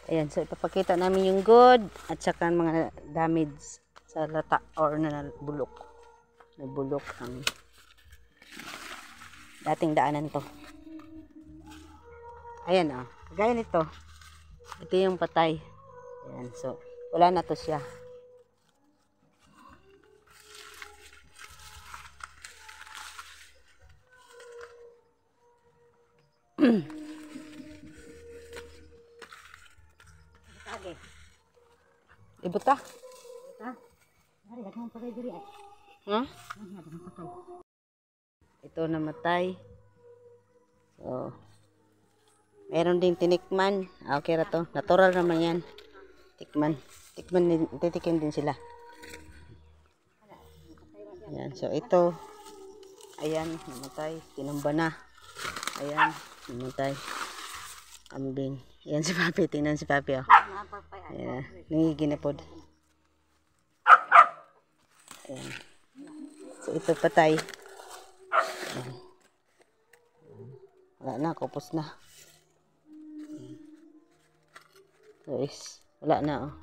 Ayan, so ipapakita namin yung good at saka mga damage sa lata or nabulok. Nabulok ang dating daanan to. Ayan o, gaya nito. Ito yung patay. Ayan, so wala na to siya. Ibuta? Ha? Ito namatay. So, meron din tinikman. Okay ra to. Natural naman yan. Tikman. Titikin din sila. Ayan. So, ito. Ayan. Namatay. Tinamba na. Ayan. Namatay. Kambing. Ayan si Papi. Tingnan si Papi. Oh. Ayan. Nangiginapod. Ayan. So, ito patay. Ayan. Wala na. Kupos na. So, wala na. Oh.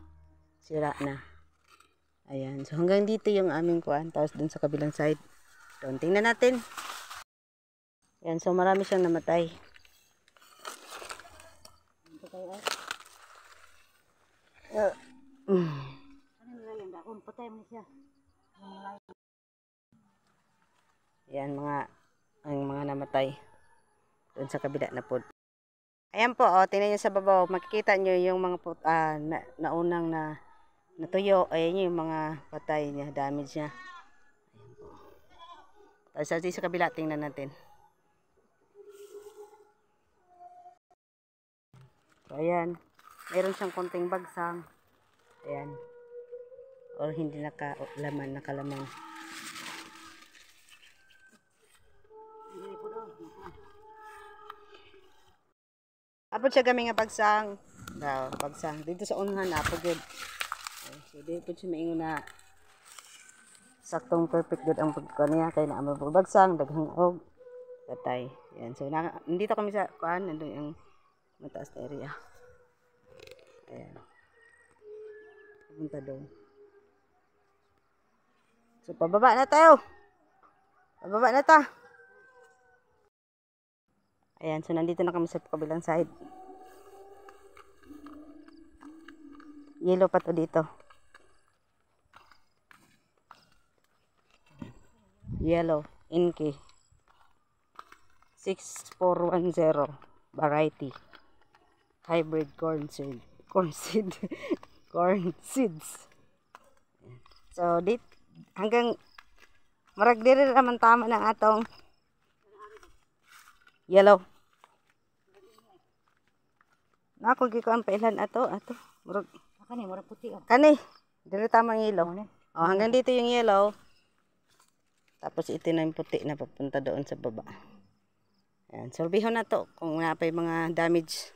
Sira na. Ayan. So, hanggang dito yung aming kuwan. Tapos dun sa kabilang side. So, tingnan natin. Ayan. So, marami siyang namatay. Ayan, ang mga namatay. Dun sa kabila na po. Ayan po, oh, tingnan nyo sa babaw. Makikita nyo yung mga naunang natuyo. Ayan yung mga patay niya, damage niya. Ayan po. Tapos sa kabila, tingnan natin. So, ayan. Meron siyang konting bagsang. Ayan. Or hindi nakalaman. Apod siya gaming nga bagsang. Bagsang. Dito sa unahan, apod yun. So, dito siya maingon na saktong perfect good ang pagkuhan niya. Kaya naamang bagsang, daghang og patay. Ayan. So, nandito kami sa kuhan. Nandun yung mataas na area. Ayan. Pupunta doon. So, pababa na tayo. Pababa na ta. Ayan. So, nandito na kami sa kabilang side. Yellow pa to dito. Yellow. Inky. 6410. Variety. Hybrid corn seed. Corn seeds. So, hanggang marag diri naman tama ng atong yellow. Nako gikuan pa ilan ato. Murag puti. Kani, diri tama ang yellow. Oh, hanggang dito yung yellow. Tapos ito na yung puti na papunta doon sa baba. Ayan, sorbihon na to kung nga pa yung mga damage.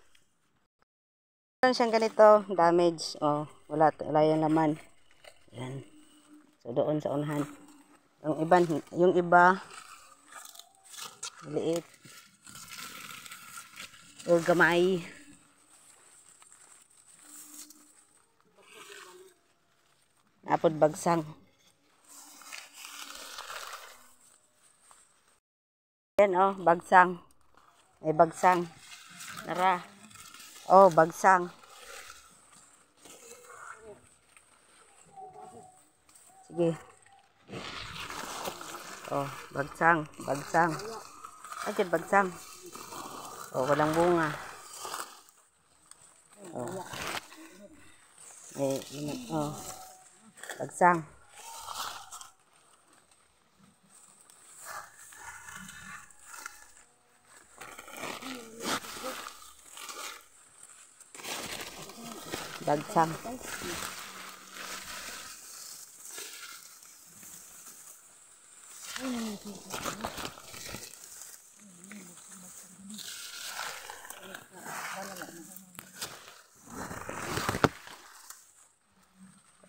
Meron siyang ganito, damage. Oh, wala yung laman. Ayan. So, doon sa unahan. Yung iba, liit. O gamay. Apod bagsang. Ayan, oh, bagsang. May bagsang. Tara. Oh, bagsang. Sige. Oh, bagsang. Ayan, bagsang. Oh, walang bunga. Oh. Oh. Bagsang. Bagsang.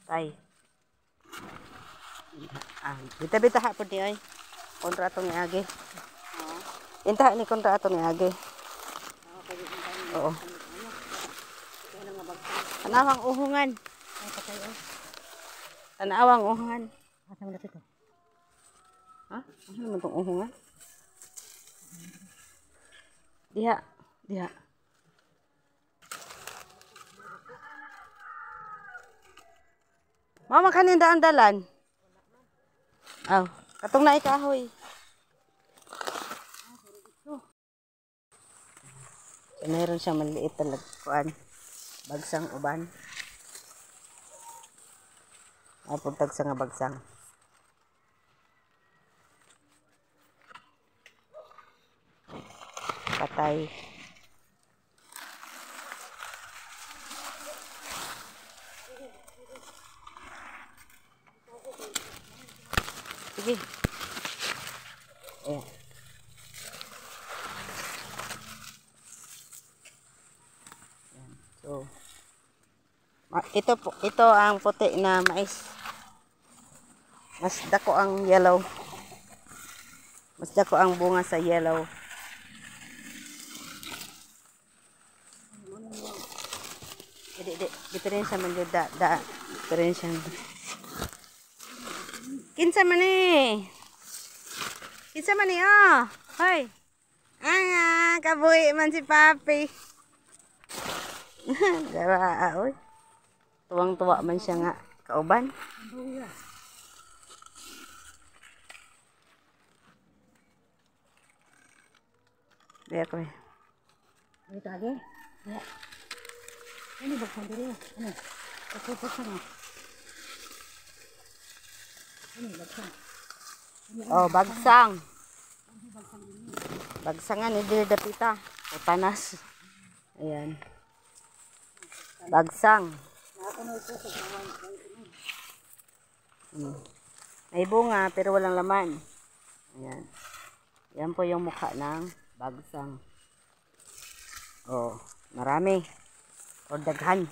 Patay. Bita-bita hapon ni ay. Kontrato ni Age. Intaha ni kontrato ni Age. Oo. Tanawang uhungan. Tanawang uhungan. Asa mo dito? Ha? Ano naman itong uhungan? Diha. Diha. Mama, kaninda ang dalan? Aw, katong na ikahoy. So, meron siyang maliit talaga kuan. Bagsang uban. Apuntag sa nga bagsang. Patay. Sige. Ayan. So, ito ang puti na mais. Mas dako ang yellow. Mas dako ang bunga sa yellow. Diferensya man yun diferensya. Kinsa man eh. Kinsa man eh, oh. Hoy. Kabuhi man si Papi. Gara, oy. Tuwang-tuwa man siya nga kauban. Daya ko eh. Dito lagi. Ya. Ini bagsang diri. Ano? Bagsang mo. Ini bagsang. Oh, bagsang. Bagsangan ni diri dapita. Ay panas. Ayan. Bagsang. May bunga pero walang laman. Ayan. Yan po yung mukha ng bagsang. Oh, marami. O daghan.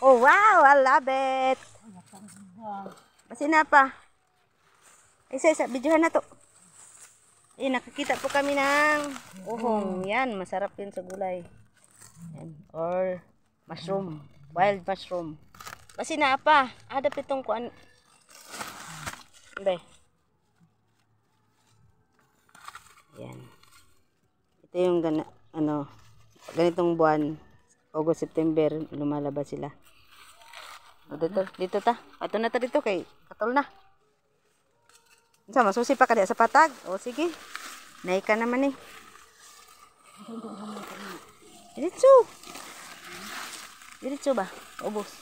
Oh, wow! I love it! Basi na pa. Isa, videohan na to. Eh, nakakita po kami ng uhong. Yan, masarap yun sa gulay. Yan. Or mushroom. Wild mushroom. Basi na pa. Adap itong kuan. Be. Yan. Ito yung ganitong buwan. August, September, lumalabas sila. O, dito ta. Ato na ta dito kay katol na. Sa masusi pa ka sa patag. O sige. Naika naman eh. Diretso. Diretso ba? Ubos.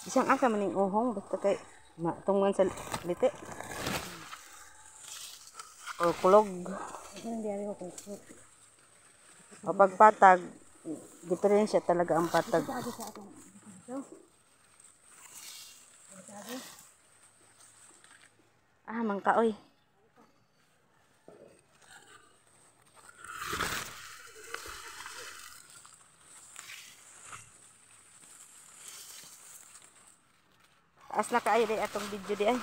Isang asa maning uhong basta kay matungan sa lite. O kulog. O pagpatag, diferensya talaga ang patag. Mangkaoy. Taas na kaayo day atong video di ay.